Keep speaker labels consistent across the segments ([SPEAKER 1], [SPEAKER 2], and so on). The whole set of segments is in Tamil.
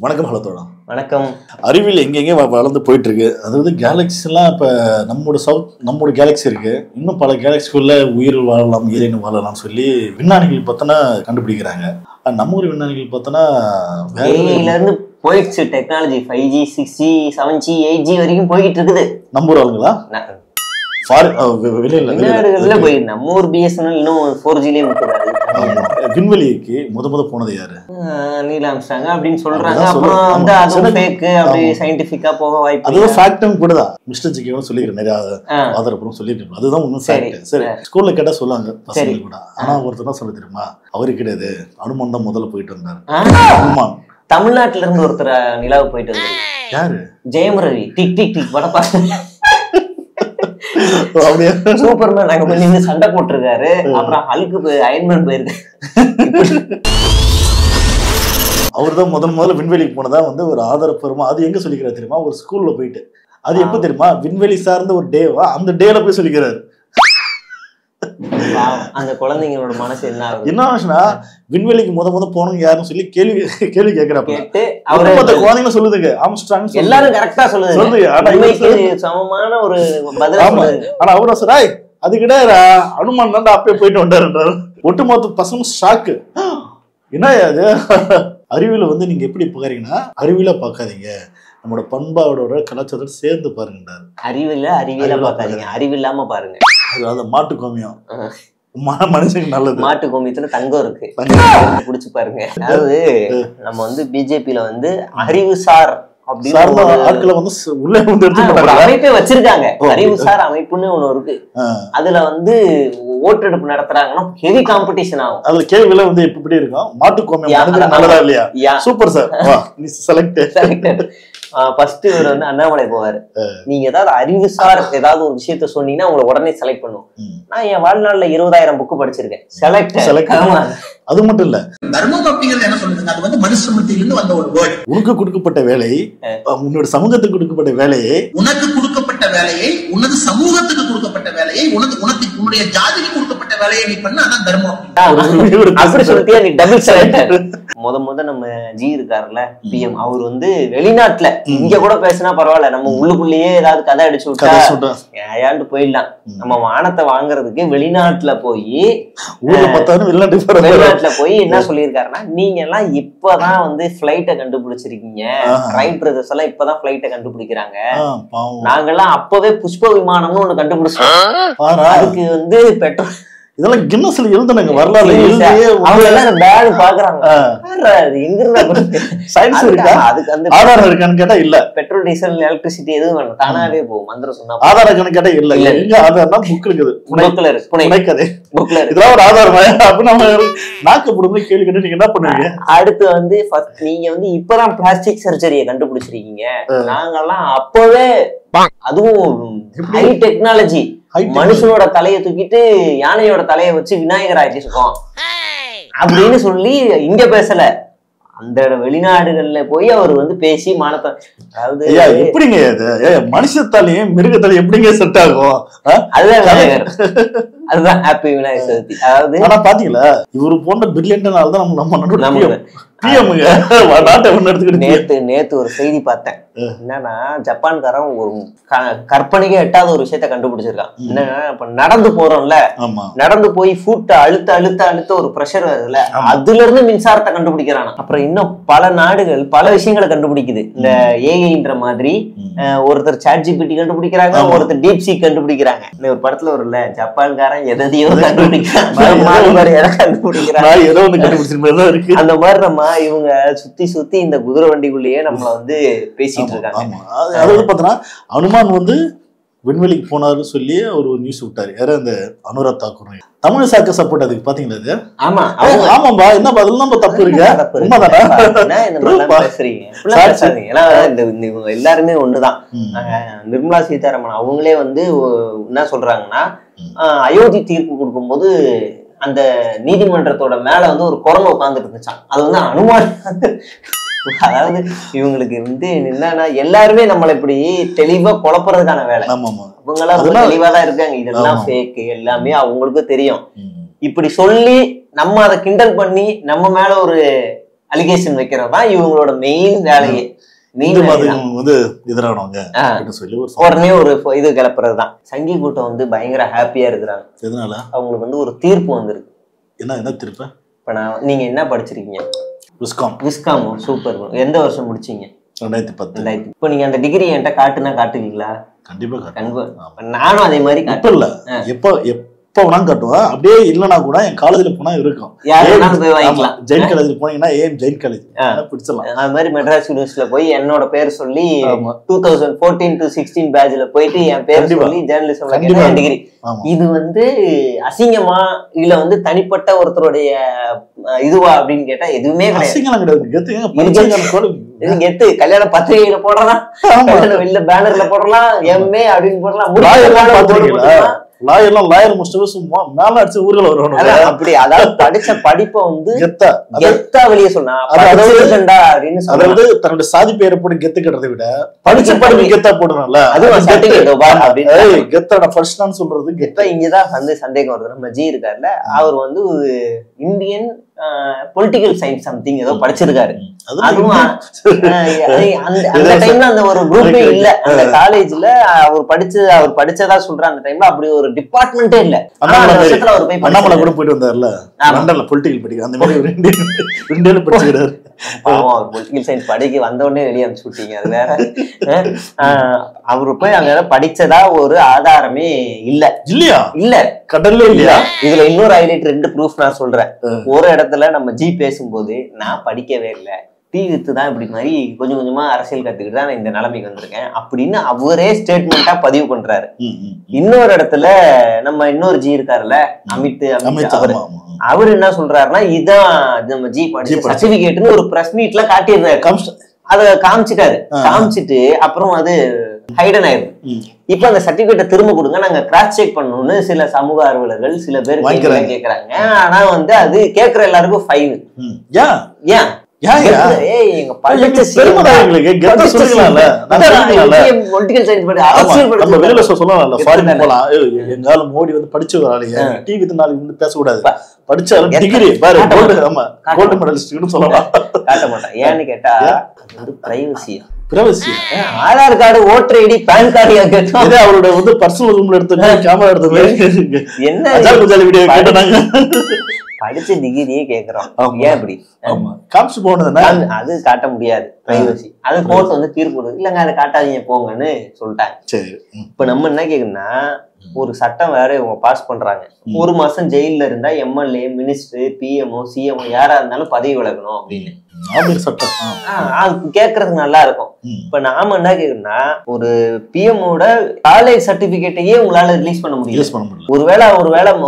[SPEAKER 1] வணக்கம் ஹலோதோடா.
[SPEAKER 2] வணக்கம்.
[SPEAKER 1] அறிவியல் எங்கெங்கே வளர்ந்து போயிட்டு இருக்கு. அதாவது கேலக்சிலாம் இப்போ நம்மளோட கேலக்சி இருக்கு. இன்னும் பல கேலக்சிக்குள்ள உயிர் வாழலாம், உயிரினம் வாழலாம் சொல்லி விஞ்ஞானிகள் பார்த்தோன்னா கண்டுபிடிக்கிறாங்க. நம்ம ஊர் விஞ்ஞானிகள் பார்த்தோன்னா
[SPEAKER 2] இருந்து போயிடுச்சு technology. 5G 6G 7G 8G வரைக்கும் போய்கிட்டு இருக்குது.
[SPEAKER 1] நம்ம ஊர் ஆளுங்களா
[SPEAKER 2] வெளிநாடுகள்ல போய் நம்ம ஊர் BSNL இன்னும் 4Gலயே முட்டுறாரு.
[SPEAKER 1] விண்வெளிக்கு முத போனது யாரு?
[SPEAKER 2] நீல் ஆம்ஸ்ட்ராங் அப்படின்னு சொல்றாங்க. அப்புறம் வந்து அது ஃபேக் அப்படி சயின்டிஃபிக்கா போக வாய்ப்பு.
[SPEAKER 1] அதுவும் ஃபேக்ட்டும் கூட தான். மிஸ்டர் ஜிகேவும் சொல்லிக்கிறேன், நிறைய ஆதாரப்பூர்வம் சொல்லிட்டு. அதுதான் உண்மை ஃபேக்ட். சரி, ஸ்கூல்ல கேட்டா சொல்லுவாங்க பசங்க கூட. ஆனா ஒருத்தர் தான் சொல்ல தெரியுமா, அவரு கிடையாது, அனுமான் தான் முதல்ல போயிட்டு வந்தாரு. அனுமான்
[SPEAKER 2] தமிழ்நாட்டுல இருந்து ஒருத்தர் நிலாவு போயிட்டு வந்தாரு.
[SPEAKER 1] யாரு?
[SPEAKER 2] ஜெயம் ரவி. டிக் டிக் டிக் வடப்பா சூப்பர்மேன் அங்க போய் நின்று சண்டை போட்டிருக்காரு. அப்புறம் ஹல்க்கு அயன்மேன் போயிருக்காரு.
[SPEAKER 1] அவர் தான் முதல்ல விண்வெளிக்கு போனதா வந்து ஒரு ஆதாரப்பூர்வமா. அது எங்க சொல்லிக்கிறாரு தெரியுமா? ஒரு ஸ்கூல்ல போயிட்டு. அது எப்ப தெரியுமா? விண்வெளி சார்ந்த ஒரு டேவா, அந்த டேல போய் சொல்லிக்கிறாரு.
[SPEAKER 2] அந்த குழந்தைங்களோட மனசு என்ன
[SPEAKER 1] ஆச்சுன்னா, விண்வெளிக்கு முத போனவங்க யாருன்னு சொல்லி கேள்வி கேட்கிறாப்ப குழந்தைங்க சொல்லுதுங்க, ஆம்ஸ்ட்ராங்
[SPEAKER 2] எல்லாரும் கரெக்டா சொல்லுது. சமமான ஒரு பதில்.
[SPEAKER 1] ஆனா அவர சொல்றாய் அது கிடையாது, அனுமான் தான் அப்பயே போயிட்டு வந்தாருன்றாரு. ஒட்டுமொத்த பசங்க ஷாக்கு. என்ன அது? அறிவியல வந்து நீங்க எப்படி பாக்குறீங்கன்னா, அறிவியல பாக்காதீங்க, நம்மளோட பண்பாடோட கலாச்சாரத்தோட சேர்ந்து பாருங்கன்றாரு.
[SPEAKER 2] அறிவியல பாக்காதீங்க, அறிவில்லாம பாருங்க.
[SPEAKER 1] அது மாட்டு கோமியம் மனுஷனுக்கு நல்லது.
[SPEAKER 2] மாட்டு கோமியத்துல தங்கம் இருக்கு, குடிச்சு பாருங்க. அதாவது நம்ம வந்து பிஜேபியில வந்து அறிவுசார்
[SPEAKER 1] ஆட்களை வந்து உள்ள வந்து
[SPEAKER 2] அமைப்பே வச்சிருக்காங்க. அறிவுசார் அமைப்புன்னு ஒண்ணு இருக்கு. அதுல வந்து ஓட்டெடுப்பு நடத்துறாங்கன்னா ஹெவி காம்படிஷன் ஆகும்.
[SPEAKER 1] அதுல கேள்வியில வந்து எப்படி இருக்கும், மாட்டு கோமியம் நல்லதா இல்லையா? Super sir,
[SPEAKER 2] selected. ஃபர்ஸ்ட் இவர் வந்து அண்ணாமலை போவாரு. நீங்க ஏதாவது அறிவுசார் ஏதாவது ஒரு விஷயத்த சொன்னீங்கன்னா உங்களை உடனே செலக்ட் பண்ணுவோம். நான் என் வாழ்நாள்ல 20,000 புக்கு படிச்சிருக்கேன். செலக்ட்.
[SPEAKER 1] அது மட்டும் இல்ல,
[SPEAKER 3] தர்மம் அப்படிங்கிறது என்ன சொல்லுங்க, அது வந்து மனுஸ்மிருதியிலிருந்து வந்த ஒரு வேர்ட்.
[SPEAKER 1] உனக்கு கொடுக்கப்பட்ட வேலை, உன்னோட சமூகத்துக்கு கொடுக்கப்பட்ட வேலையை,
[SPEAKER 3] உனக்கு கொடுக்கப்பட்ட வேலையை, உனது சமூகத்துக்கு கொடுக்கப்பட்ட வேலையை, உன்னுடைய ஜாதிக்கு கொடுக்கப்பட்ட வேலையை நீ பண்ண, அதான் தர்மம்.
[SPEAKER 2] அப்படி சொல்லிட்டியா நீ டபுள் செலக்டட். முத நம்ம ஜி இருக்காருல்ல PM, அவர் வந்து வெளிநாட்டுல இங்க கூட பேசினா பரவாயில்ல, நம்ம உள்ளுக்குள்ளேயே ஏதாவது கதை அடிச்சு விட்டா ஏன்ட்டு போயிடலாம். நம்ம வானத்தை வாங்குறதுக்கு வெளிநாட்டுல போய் என்ன சொல்லியிருக்காருன்னா, நீங்க எல்லாம் இப்பதான் வந்து பிளைட்ட கண்டுபிடிச்சிருக்கீங்க, ரைட் பிரதர்ஸ் எல்லாம் இப்பதான் பிளைட்ட கண்டுபிடிக்கிறாங்க, நாங்கெல்லாம் அப்பவே புஷ்ப விமானம்னு ஒண்ணு கண்டுபிடிச்சோம். அதுக்கு வந்து பெட்ரோல்
[SPEAKER 1] இதெல்லாம் கின்னஸ்ல எழுதுனாங்க, வரலாறு
[SPEAKER 2] பேக் பாக்குறாங்க.
[SPEAKER 1] சயின்ஸ் இருக்கா, அதுக்கு அந்த ஆதாரம் இருக்கான்னு கேட்டா இல்ல.
[SPEAKER 2] பெட்ரோல் டீசல் எலக்ட்ரிசிட்டி எதுவும் வேணும், தானாவே போகும். மந்திரம் சொன்னா
[SPEAKER 1] ஆதாரம் இருக்கான்னு கேட்டா இல்ல. எங்க ஆதாரம்னா புக் இருக்குது,
[SPEAKER 2] புக்ல இருக்கு, புனைக்கதை புக்ல இருக்கு.
[SPEAKER 1] இதெல்லாம் ஒரு ஆதாரம். அப்ப நம்ம நாக்கு போடும்போது கேள்வி கேட்டு நீங்க என்ன பண்ணுவீங்க?
[SPEAKER 2] அடுத்து வந்து நீங்க வந்து இப்பதான் பிளாஸ்டிக் சர்ஜரியை கண்டுபிடிச்சிருக்கீங்க, நாங்கெல்லாம் அப்பவே, அதுவும் ஹை டெக்னாலஜி, மனுஷனோட தலையை தூக்கிட்டு யானையோட தலையை வச்சு விநாயகர் ஆக்கிருக்கோம் அப்படின்னு சொல்லி இங்க பேசல. அந்த வெளிநாடுகள்ல போய் அவர் வந்து பேசி மானத்தை, அதாவது
[SPEAKER 1] எப்படிங்க மனுஷத்தாலையும் மிருகத்தாலையும் எப்படிங்க செட் ஆகும்?
[SPEAKER 2] அதுதான் ஹாப்பி விநாயகர் சதுர்த்தி. அதாவது
[SPEAKER 1] ஆனா பாத்தீங்களா, இவரு போன்ற பிரில்லியன்ட்னால தான் நம்ம
[SPEAKER 2] நேத்து ஒரு செய்தி பார்த்தேன். என்னன்னா, ஜப்பான்காரன் ஒரு கற்பனைக்கே எட்டாத ஒரு விஷயத்த கண்டுபிடிச்சிருக்கான். என்னன்னா, இப்ப நடந்து போறோம்ல, நடந்து போய் ஃபுட் அழுத்த ஒரு பிரஷர் வருதுல, அதுல இருந்து மின்சாரத்தை கண்டுபிடிக்கிறான். அப்புறம் இன்னும் பல நாடுகள் பல விஷயங்களை கண்டுபிடிக்குது. இந்த ஏஐன்ற மாதிரி ஒருத்தர் ChatGPT கண்டுபிடிக்கிறாங்க, ஒருத்தர் DeepSeek கண்டுபிடிக்கிறாங்க. இந்த ஒரு படத்துல ஒரு ஜப்பான்காரன் எதையோ கண்டுபிடிக்கிறான், அந்த மாதிரி நம்ம இவங்க சுத்தி இந்த குதிரை வண்டிக்குள்ளேயே நம்மள வந்து பேசிட்டு இருக்காங்க.
[SPEAKER 1] அதாவது பாத்தீங்கன்னா, அனுமான் வந்து விண்வெளிக்கு போனாருன்னு சொல்லி ஒரு நியூஸ் விட்டாரு. யாரு? அந்த அனுராக் தாக்கூர். தமிழ் சாக்க சப்போர்ட் அதுக்கு பாத்தீங்களா? ஆமாம்பா, என்ன பதில் நம்ம தப்பு இருக்கு.
[SPEAKER 2] இவங்க எல்லாருமே ஒண்ணுதான். நிர்மலா சீதாராமன் அவங்களே வந்து என்ன சொல்றாங்கன்னா, அயோத்தி தீர்ப்பு கொடுக்கும்போது அந்த நீதிமன்றத்தோட மேல வந்து ஒரு குரங்கு உட்கார்ந்துட்டு இருந்துச்சான். அது வந்து அனுமான். அதாவது இவங்களுக்கு வந்து என்னன்னா, எல்லாருமே நம்மள இப்படி தெளிவா குழப்பறதுக்கான வேலை. இவங்கெல்லாம் தெளிவாதான் இருக்காங்க, இதெல்லாம் ஃபேக் எல்லாமே அவங்களுக்கும் தெரியும். இப்படி சொல்லி நம்ம அதை கிண்டல் பண்ணி நம்ம மேல ஒரு அலிகேஷன் வைக்கிறது தான் இவங்களோட மெயின் வேலையே.
[SPEAKER 1] வந்து எதிரானவங்க சொல்லி
[SPEAKER 2] உடனே ஒரு இது கிளப்புறதுதான். சங்கி கூட்டம் வந்து பயங்கர ஹாப்பியா இருக்கிறாங்க.
[SPEAKER 1] எதனால?
[SPEAKER 2] அவங்களுக்கு வந்து ஒரு தீர்ப்பு வந்திருக்கு.
[SPEAKER 1] என்ன தீர்ப்பு?
[SPEAKER 2] இப்ப நீங்க என்ன படிச்சிருக்கீங்க? விஸ்காம். சூப்பர். எந்த வருஷம் முடிச்சீங்க?
[SPEAKER 1] 2010.
[SPEAKER 2] இப்போ நீங்க அந்த டிகிரி என்கிட்ட காட்டுவீங்களா?
[SPEAKER 1] கண்டிப்பா.
[SPEAKER 2] நானும் அதே மாதிரி
[SPEAKER 1] காட்டல. எப்ப வேணாலும் காட்டுவேன். அப்படியே இல்லைன்னா கூட என் காலேஜ்ல போனா இருக்கும். ஜெயின் காலேஜ் போனீங்கன்னா ஜெயின் காலேஜ் பிடிச்சிடலாம்.
[SPEAKER 2] அது மாதிரி மெட்ராஸ் யூனிவர்சிட்டியில போய் என்னோட பேர் சொல்லி 2014 to 16 பேட்ச்ல போயிட்டு என் பேர் சொல்லி ஜேர்னலிசம் டிகிரி. இது வந்து அசிங்கமா இல்ல வந்து தனிப்பட்ட ஒருத்தருடைய இதுவா அப்படின்னு கேட்டா எதுவுமே கிடையாது. கெத்து. கல்யாண பத்திரிகையில போடலாம், இல்ல பேனர்ல போடலாம், எம்ஏ அப்படின்னு போடலாம்.
[SPEAKER 1] லாயர் முடிச்சது மேல அடிச்சு ஊர்ல வருவாங்க.
[SPEAKER 2] அப்படி அதாவது படிச்ச படிப்பை வந்து கெத்தா வெளியே சொன்னா அப்படின்னு
[SPEAKER 1] அதாவது தன்னுடைய சாதி பேரை போட்டு கெத்து கட்டுறதை விட படிச்ச படிப்பு கெத்தா போடுறாங்கல்ல, அது கெத்தா ஃபர்ஸ்ட் நான் சொல்றது கெத்தா.
[SPEAKER 2] இங்கதான் வந்து சந்தேகம் வருது. நம்ம ஜி இருக்காருல்ல, அவர் வந்து இந்தியன் பொலிட்டிக்கல் சயின்ஸ் சம்திங் ஏதோ படிச்சிருக்காரு. அதுவும் அந்த டைம்ல அந்த ஒரு குரூப்பே இல்ல அந்த காலேஜ்ல. அவர் படிச்சதா சொல்ற அந்த டைம்ல அப்படி ஒரு டிபார்ட்மெண்டே இல்ல.
[SPEAKER 1] அண்ணாமலை கூட போயிட்டு வந்தாருல லண்டன்ல பொலிட்டிக்கல் படிக்க, அந்த மாதிரி இந்தியால படிச்சுக்கிறாரு.
[SPEAKER 2] அவர் பொலிட்டிக்கல் சயின்ஸ் படிக்க வந்த உடனே வெளியே அனுப்பிச்சு விட்டீங்க. அது வேற. அவரு போய் அங்க படிச்சதா ஒரு ஆதாரமே இல்ல
[SPEAKER 1] கடல்ல இல்லையா.
[SPEAKER 2] இதுல இன்னொரு ஹைலைட் 2 ப்ரூஃப் நான் சொல்றேன். ஒரு இடத்துல நம்ம ஜி பேசும்போது நான் படிக்கவே இல்லை, டீ வித்து தான் இப்படி மாதிரி கொஞ்சம் கொஞ்சமா அரசியல் கத்துக்கிட்டு தான் நான் இந்த நிலைமைக்கு வந்திருக்கேன் அப்படின்னு அவரே ஸ்டேட்மெண்டா பதிவு பண்றாரு. இன்னொரு இடத்துல நம்ம இன்னொரு ஜி இருக்காருல்ல அமித், அவரு என்ன சொல்றாருன்னா இதான் நம்ம ஜி படிச்ச சர்டிபிகேட்னு ஒரு பிரஸ் மீட்ல காட்டியிருந்தாரு. அத காமிச்சிட்டு அப்புறம் அது ஹைடன் ஆயிருக்கு. இப்ப அந்த சர்டிபிகேட்டை திரும்ப கொடுங்க, நாங்க கிராஸ் செக் பண்ணணும்னு சில சமூக ஆர்வலர்கள் சில பேர் கேக்குறாங்க. ஆனா வந்து அது கேக்குற எல்லாருக்கும் ஃபைன்.
[SPEAKER 1] மோடி வந்து படிச்சவராலையே டிவி நாளைக்கு பேசக்கூடாது, படிச்சாலும் டிகிரி கோல்டு மெடலிஸ்ட் சொல்லலாம்.
[SPEAKER 2] காட்ட மாட்டான். ஏன்னு கேட்டா privacy. Aadhaar card, voter ID, PAN card
[SPEAKER 1] அவரோட வந்து பர்சனல் ரூம்ல எடுத்து கேமரா எடுத்து என்ன
[SPEAKER 2] படிச்ச டிகிரியே கேக்குறோம். ஏன் இப்படி
[SPEAKER 1] அது
[SPEAKER 2] காட்ட முடியாது பிரைவசி. அது கோர்ட் வந்து தீர்ப்பு இல்லங்க அதை காட்டாதீங்க போங்கன்னு சொல்லிட்டாங்க. இப்ப நம்ம என்ன கேக்குறோம்னா, ஒரு சட்டம் வேற இவங்க பாஸ் பண்றாங்க. 1 மாசம் ஜெயில இருந்தா எம்எல்ஏ, மினிஸ்டர், பிஎம்ஓ, சிஎம்ஓ யாரா இருந்தாலும் பதவி விலகணும் அப்படின்னு கேக்குறதுக்கு நல்லா இருக்கும். இப்ப நாம என்ன கேக்குறோம்னா, ஒரு பிஎம்ஓட காலேஜ் சர்டிபிகேட்டையே உங்களால ரிலீஸ் பண்ண முடியும். ஒருவேளை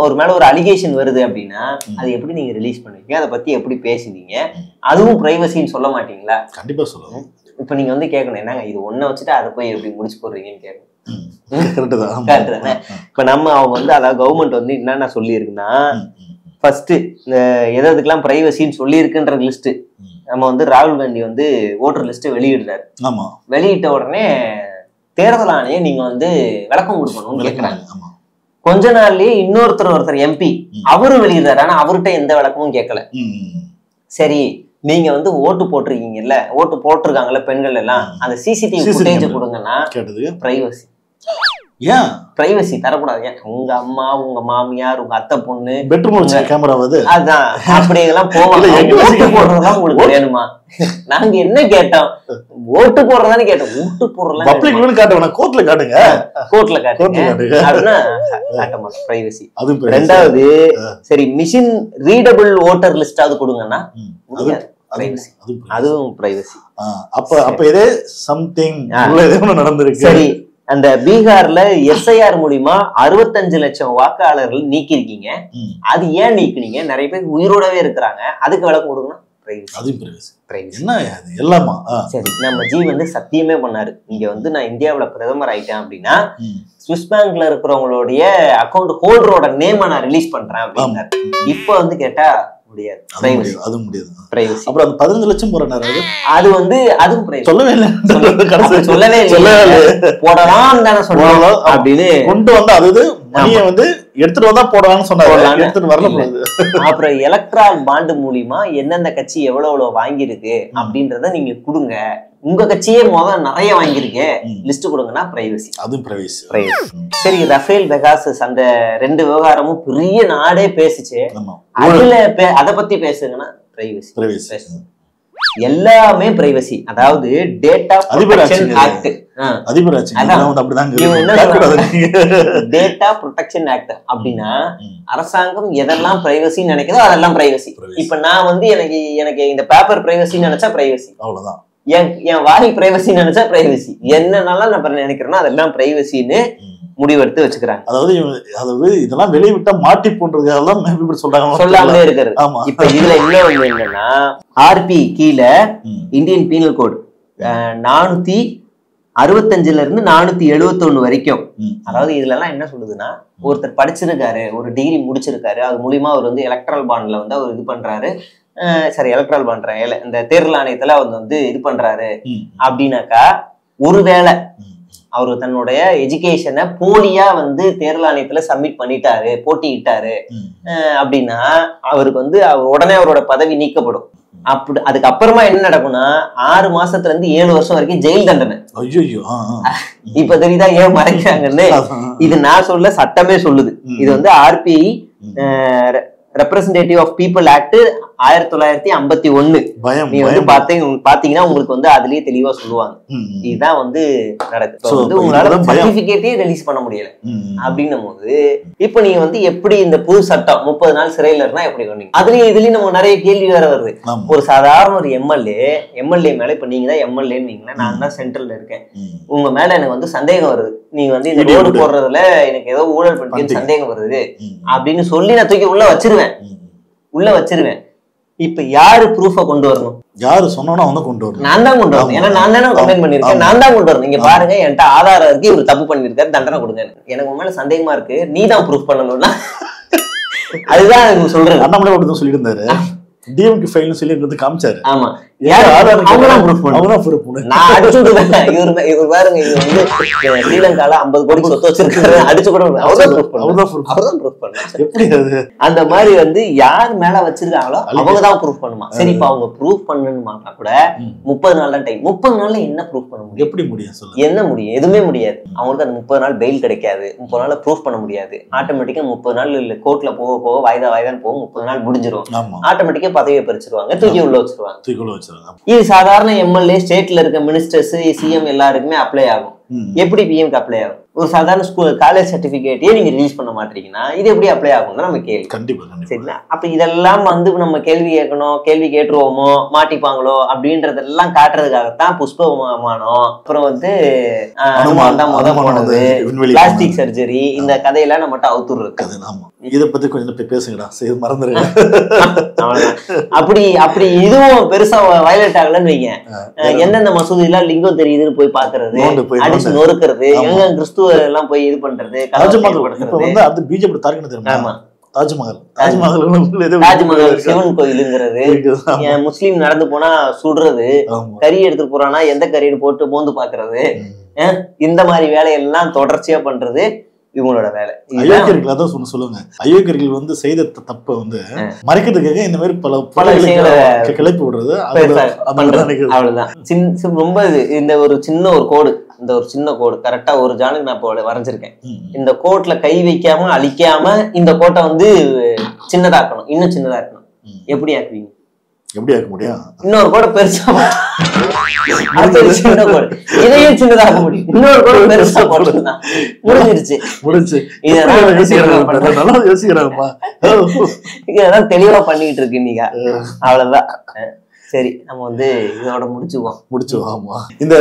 [SPEAKER 2] ஒரு மேல ஒரு அலிகேஷன் வருது அப்படின்னா அது எப்படி நீங்க ரிலீஸ் பண்ணுவீங்க? அதை பத்தி எப்படி பேசுவீங்க? அதுவும் பிரைவசின்னு சொல்ல மாட்டீங்களா?
[SPEAKER 1] கண்டிப்பா சொல்லுவோம்.
[SPEAKER 2] இப்ப நீங்க வந்து கேட்கணும், என்னங்க இது ஒன்ன வச்சுட்டு அதை போய் எப்படி முடிச்சு போடுறீங்கன்னு கேட்கணும். இப்ப நம்ம அவங்க வந்து அதாவது கவர்மெண்ட் வந்து என்னென்ன சொல்லி இருக்குன்னா, ஃபர்ஸ்ட் இந்த எதுக்கெல்லாம் பிரைவசின்னு சொல்லி இருக்குன்ற லிஸ்ட் நம்ம வந்து ராகுல் காந்தி வந்து ஓட்டர் லிஸ்ட் வெளியிடுறாரு. வெளியிட்ட உடனே தேர்தல் ஆணையம் நீங்க வந்து விளக்கம் கொடுக்கணும்னு கேட்கிறாங்க. கொஞ்ச நாள்லயே ஒருத்தர் எம்பி அவரும் வெளியிடுறாரு. ஆனா அவர்கிட்ட எந்த விளக்கமும் கேட்கல. சரி, நீங்க வந்து ஓட்டு போட்டிருக்கீங்கல்ல, ஓட்டு போட்டிருக்காங்கல்ல பெண்கள் எல்லாம், அந்த சிசிடிவி ஃபுட்டேஜ் கொடுங்கன்னா பிரைவசி.
[SPEAKER 1] ஏன்
[SPEAKER 2] பிரைவசி தரக்கூடாது? உங்க அம்மா, உங்க மாமியார், உங்க அத்தை பொண்ணு
[SPEAKER 1] பெட்ரூம் கேமரா
[SPEAKER 2] அதான் அப்படி எல்லாம் போவாங்க. ஓட்டு போடுறதுதான் உங்களுக்கு வேணுமா? நாங்க என்ன கேட்டோம்? ஓட்டு போடுறதானே கேட்டோம். ஓட்டு போடுறதுலாம்
[SPEAKER 1] கோர்ட்ல காட்டுங்க
[SPEAKER 2] அப்படின்னா காட்ட மாட்டோம் பிரைவசி. ரெண்டாவது, சரி மிஷின் ரீடபிள் ஓட்டர் லிஸ்டாவது கொடுங்கன்னா அதுவும் பிரைவசி.
[SPEAKER 1] அப்ப இதே சம்திங் நடந்திருக்கு.
[SPEAKER 2] சரி, அந்த பீகார்ல எஸ்ஐஆர் மூலியமா 65 லட்சம் வாக்காளர்கள் நீக்கிருக்கீங்க. அது ஏன் நீக்கினீங்க? நிறைய பேர் உயிரோடவே இருக்கிறாங்க. அதுக்கு விளக்கம் கொடுக்கணும்.
[SPEAKER 1] சரி,
[SPEAKER 2] நம்ம ஜி வந்து சத்தியமே பண்ணாரு, இங்க வந்து நான் இந்தியாவுல பிரதமர் ஆயிட்டேன் அப்படின்னா ஸ்விஸ் பேங்க்ல இருக்கிறவங்களுடைய அக்கௌண்ட் ஹோல்டரோட நேம் நான் ரிலீஸ் பண்றேன் அப்படின்னாரு. இப்ப வந்து கேட்டா முடியாது.
[SPEAKER 1] அப்புறம் 15 லட்சம் போறாரு.
[SPEAKER 2] அது வந்து அதுவும்
[SPEAKER 1] சொல்லவே
[SPEAKER 2] இல்லை போடலாம் தானே சொல்லலாம் அப்படின்னு
[SPEAKER 1] கொண்டு வந்து அது மணியை வந்து எடுத்துட்டு வந்தா போடுவாங்கன்னு சொன்னாங்க, எடுத்துட்டு வரல.
[SPEAKER 2] அப்புறம் எலக்ட்ரால் பாண்டு மூலியமா எந்தெந்த கட்சி எவ்வளவு வாங்கியிருக்கு அப்படின்றத நீங்க கொடுங்க. உங்க கட்சியே நிறைய வாங்கியிருக்கு, லிஸ்ட் கொடுங்கன்னா பிரைவசி.
[SPEAKER 1] அதுவும் பிரைவசி.
[SPEAKER 2] சரி, ரஃபேல் பெகாசஸ் அந்த 2 விவகாரமும் பெரிய நாடே பேசிச்சு. அதுல அத பத்தி பேசுங்கன்னா பிரைவசி. எல்லாமே பிரைவசி. அதாவது data protection act. Data protection act அப்படின்னா அரசாங்கம் எதெல்லாம் பிரைவசி நினைக்குதோ அதெல்லாம் பிரைவசி. இப்ப நான் வந்து எனக்கு இந்த பேப்பர் பிரைவசி நினைச்சா பிரைவசி, அவ்வளவுதான். என் வாய் பிரைவசி நினைச்சா பிரைவசி, என்னென்னலாம் நான் நினைக்கிறேன்னா அதெல்லாம் பிரைவசின்னு முடிவெடுத்து வச்சுக்கிறாங்க.
[SPEAKER 1] அதாவது இதெல்லாம் வெளியே விட்டா மாட்டி போன்றதுக்காக
[SPEAKER 2] சொல்லாமலே இருக்கிறது. இப்ப இதுல இன்னும் என்னன்னா ஆர்பி கீழே இந்தியன் பீனல் கோட் 465 இருந்து 471 வரைக்கும். அதாவது இதுல எல்லாம் என்ன சொல்லுதுன்னா, ஒருத்தர் படிச்சிருக்காரு, ஒரு டிகிரி முடிச்சிருக்காரு, அது மூலியமா அவர் வந்து எலக்ட்ரல் பாண்ட்ல வந்து அவர் இது பண்றாரு, எலக்ட்ரல் பண்றேன் இந்த தேர்தல் ஆணையத்துல அவர் வந்து இது பண்றாரு அப்படின்னாக்கா, ஒருவேளை அவரு தன்னுடைய எஜுகேஷனை போலியா வந்து தேர்தல் ஆணையத்துல சப்மிட் பண்ணிட்டாரு, போட்டியிட்டாரு அப்படின்னா அவருக்கு வந்து உடனே அவரோட பதவி நீக்கப்படும். அதுக்கு அப்புறமா என்ன நடக்கும்னா 6 மாசத்துல இருந்து 7 வருஷம் வரைக்கும் ஜெயில் தண்டனை. இப்ப தெரியுதா ஏன் மறைக்கிறாங்கன்னு? இது நான் சொல்ல, சட்டமே சொல்லுது. இது வந்து RBI representative of people act 1951. நீ வந்து பாத்தீங்கன்னா உங்களுக்கு வந்து அதுலயே தெளிவா சொல்லுவாங்க. இதுதான் வந்து நடக்குது. உங்களால சர்டிபிகேட்டே ரிலீஸ் பண்ண முடியல அப்படின்னும் போது இப்ப நீங்க வந்து எப்படி இந்த புது சட்டம் 30 நாள் சிறையில இருந்தா எப்படி பண்ணீங்க? அதுலயும் இதுலயும் நம்ம நிறைய கேள்வி வேற வருது. ஒரு சாதாரண ஒரு எம்எல்ஏ மேல இப்ப நீங்க தான் எம்எல்ஏன்னு, நான் தான் சென்ட்ரல்ல இருக்கேன், உங்க மேல எனக்கு வந்து சந்தேகம் வருது, நீங்க வந்து இந்த ரோடு போடுறதுல எனக்கு ஏதோ ஊழல் பண்ணிட்டு சந்தேகம் வருது அப்படின்னு சொல்லி நான் தூக்கி உள்ள வச்சிருவேன். இப்ப யாரு ப்ரூஃப கொண்டு வரணும்?
[SPEAKER 1] யாரு சொன்னா வந்து கொண்டு வரணும்?
[SPEAKER 2] நான் தான் கொண்டு வரணும். ஏன்னா நான் தானே கம்ப்ளைண்ட் பண்ணிருக்கேன், நான் தான் கொண்டு வரணும். நீங்க பாருங்க, என்கிட்ட ஆதாரம் இருக்கு, இவர் தப்பு பண்ணிருக்காரு, தண்டனை கொடுங்க. எனக்கு உன் மேல சந்தேகமா இருக்கு, நீ தான் ப்ரூஃப் பண்ணணும்னா அதுதான் எனக்கு சொல்றேன்.
[SPEAKER 1] அண்ணாமலை மட்டும் சொல்லிட்டு இருந்தாரு, டிஎம்கே ஃபைல்னு சொல்லி இருந்து காமிச்சாரு.
[SPEAKER 2] ஆமா, ஸ்ரீலங்கால 50 கோடி சொத்து வச்சிருக்காரு, அடிச்சு கூட அந்த மாதிரி வந்து யார் மேல வச்சிருக்காங்களோ அவங்கதான் ப்ரூஃப் பண்ணுமா. சரி, இப்ப அவங்க ப்ரூஃப் பண்ணணுமாட்டா கூட 30 நாள் தான் டைம். 30 நாள்ல என்ன ப்ரூஃப் பண்ண முடியும்?
[SPEAKER 1] எப்படி முடியும் சொல்லு?
[SPEAKER 2] என்ன முடியும்? எதுவுமே முடியாது. அவங்களுக்கு அந்த 30 நாள் பெயில் கிடைக்காது, 30 நாள்ல ப்ரூஃப் பண்ண முடியாது. ஆட்டோமேட்டிக்கா 30 நாள் இல்ல, கோர்ட்ல போக வாய்தான்னு போக 30 நாள் முடிஞ்சிடும். ஆட்டோமேட்டிக்கா பதவியை பறிச்சிருவாங்க, தூக்கி உள்ள வச்சிருவாங்க. இது சாதாரண எம்எல்ஏ, ஸ்டேட்ல இருக்க மினிஸ்டர்ஸ், சிஎம் எல்லாருக்குமே அப்ளை ஆகும். எப்படி பிஎம்க்கு அப்ளை ஆகும்? ஒரு சாதாரண ஸ்கூல் காலேஜ் சர்டிபிகேட்டே நீங்க ரிலீஸ் பண்ண மாட்டீங்கன்னா இது எப்படி அப்ளை ஆகும்னு நம்ம கேள்வி.
[SPEAKER 1] கண்டிப்பா.
[SPEAKER 2] சரிங்களா? அப்ப இதெல்லாம் வந்து நம்ம கேள்வி கேட்கணும், கேள்வி கேட்டுருவோமோ, மாட்டிப்பாங்களோ அப்படின்றதெல்லாம் காட்டுறதுக்காகத்தான் புஷ்ப விமானம், அப்புறம் வந்து போனது, பிளாஸ்டிக் சர்ஜரி, இந்த கதையெல்லாம் நம்மகிட்ட அவுத்துரு இருக்குது.
[SPEAKER 1] இதை பத்தி கொஞ்சம் பேசுங்கடா, மறந்துருங்க.
[SPEAKER 2] அப்படி இதுவும் பெருசா வயலேட் ஆகலன்னு வைங்க. எந்தெந்த மசூதியெல்லாம் லிங்கம் தெரியுதுன்னு போய் பாக்குறது, அடிச்சு நொறுக்கிறது, எங்க கிறிஸ்துவ எல்லாம் போய் இது பண்றது, தாஜ்மஹால் சிவன் கோயிலுங்கிறது, முஸ்லீம் நடந்து போனா சுடுறது, கறி எடுத்துட்டு போறானா எந்த கறின்னு போட்டு மோந்து பாக்குறது, இந்த மாதிரி வேலையெல்லாம் தொடர்ச்சியா பண்றது இவங்களோட வேலை.
[SPEAKER 1] அயோக்கியர்கள் அதான் சொல்லுங்க, அயோக்கியர்கள் வந்து செய்த தப்ப வந்து மறைக்கிறதுக்காக இந்த மாதிரி பல விஷயங்களை கிளப்பி விடுறது,
[SPEAKER 2] அவ்வளவுதான். ரொம்ப இந்த ஒரு சின்ன கோடு, இந்த ஒரு சின்ன கோடு கரெக்டா ஒரு ஜானுக்கு நான் இப்போ வரைஞ்சிருக்கேன். இந்த கோட்ல கை வைக்காம அழிக்காம இந்த கோட்டை வந்து சின்னதாக்கணும், இன்னும் சின்னதாக்கணும். எப்படி ஆக்குவீங்க?
[SPEAKER 1] எப்படி ஆக்க முடியும்?
[SPEAKER 2] இன்னொரு கோடை பெருசா, சின்ன கோடு இதையும் சின்னதாக்க முடியும், இன்னொரு கோடை பெருசா போட்டுதான் முடிஞ்சிருச்சு. இதெல்லாம் தெளிவா பண்ணிட்டு இருக்கு நீங்க. அவ்வளவுதான். சரி, நம்ம வந்து இதோட முடிச்சுவோம். ஆமா,
[SPEAKER 1] இந்த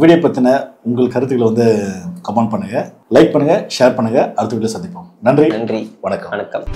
[SPEAKER 1] வீடியோ பத்தின உங்கள் கருத்துக்களை வந்து கமெண்ட் பண்ணுங்க, லைக் பண்ணுங்க, ஷேர் பண்ணுங்க. அடுத்த வீடியோ சந்திப்போம். நன்றி,
[SPEAKER 2] நன்றி,
[SPEAKER 1] வணக்கம்.
[SPEAKER 2] வணக்கம்.